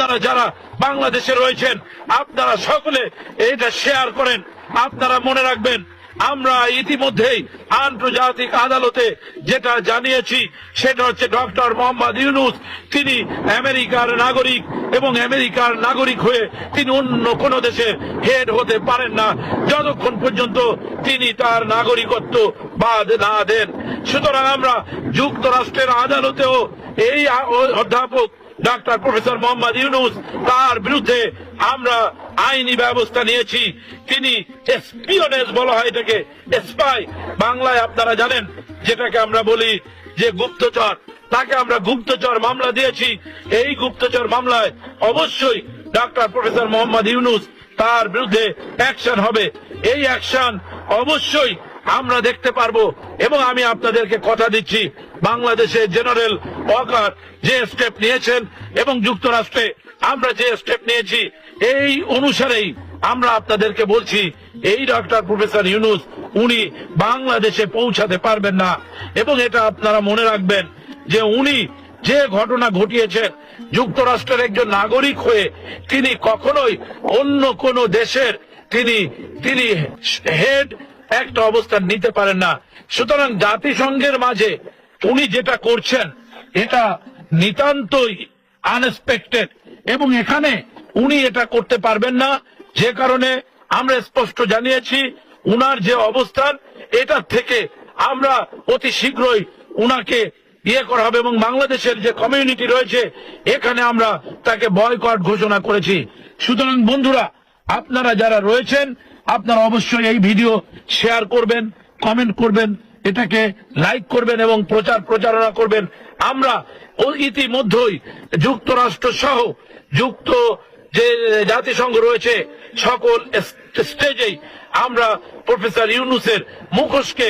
আপনারা যারা বাংলাদেশে রয়েছেন আপনারা সকলে এটা শেয়ার করেন। আপনারা মনে রাখবেন আমরা ইতিমধ্যেই আন্তর্জাতিক আদালতে যেটা জানিয়েছি সেটা হচ্ছে ডক্টর মোহাম্মদ ইউনূস তিনি আমেরিকার নাগরিক এবং আমেরিকার নাগরিক হয়ে তিনি অন্য কোন দেশের হেড হতে পারেন না যতক্ষণ পর্যন্ত তিনি তার নাগরিকত্ব বাদ না দেন। সুতরাং আমরা যুক্তরাষ্ট্রের আদালতেও এই অধ্যাপক ডক্টর প্রফেসর মোহাম্মদ ইউনূস তার বিরুদ্ধে আমরা আইনি ব্যবস্থা নিয়েছি। তিনি এসপিওনেজ বলা হয় এটাকে, স্পাই বাংলায় আপনারা জানেন যেটাকে আমরা বলি যে গুপ্তচর, তাকে আমরা গুপ্তচর মামলা দিয়েছি। এই গুপ্তচর মামলায় অবশ্যই ডক্টর প্রফেসর মোহাম্মদ ইউনূস তার বিরুদ্ধে অ্যাকশন হবে। এই অ্যাকশন অবশ্যই আমরা দেখতে পারবো এবং আমি আপনাদেরকে কথা দিচ্ছি বাংলাদেশে জেনারেল ওয়াকার যে স্টেপ নিয়েছেন এবং যুক্তরাষ্ট্রে আমরা যে স্টেপ নিয়েছি এই অনুসারেই আমরা আপনাদেরকে বলছি এই ডক্টর প্রফেসর ইউনূস উনি বাংলাদেশে পৌঁছাতে পারবেন না। এবং এটা আপনারা মনে রাখবেন যে উনি যে ঘটনা ঘটিয়েছেন যুক্তরাষ্ট্রের একজন নাগরিক হয়ে তিনি কখনোই অন্য কোন দেশের তিনি হেড একটা অবস্থান নিতে পারেন না। সুতরাং জাতিসংঘের মাঝে উনি যেটা করছেন এটা নিতান্তই আনএক্সপেক্টেড এবং এখানে উনি এটা করতে পারবেন না, যে কারণে আমরা স্পষ্ট জানিয়েছি উনার যে অবস্থান এটা থেকে আমরা অতি শীঘ্রই উনাকে করা হবে এবং বাংলাদেশের যে কমিউনিটি রয়েছে এখানে আমরা তাকে বয়কট ঘোষণা করেছি। সুতরাং বন্ধুরা আপনারা যারা রয়েছেন আপনারা অবশ্যই এই ভিডিও শেয়ার করবেন, কমেন্ট করবেন, এটাকে লাইক করবেন এবং প্রচারণা করবেন। আমরা ইতিমধ্যেই যুক্তরাষ্ট্র সহ যুক্ত যে জাতিসংঘ রয়েছে সকল স্টেজেই আমরা প্রফেসর ইউনূসের মুখোশকে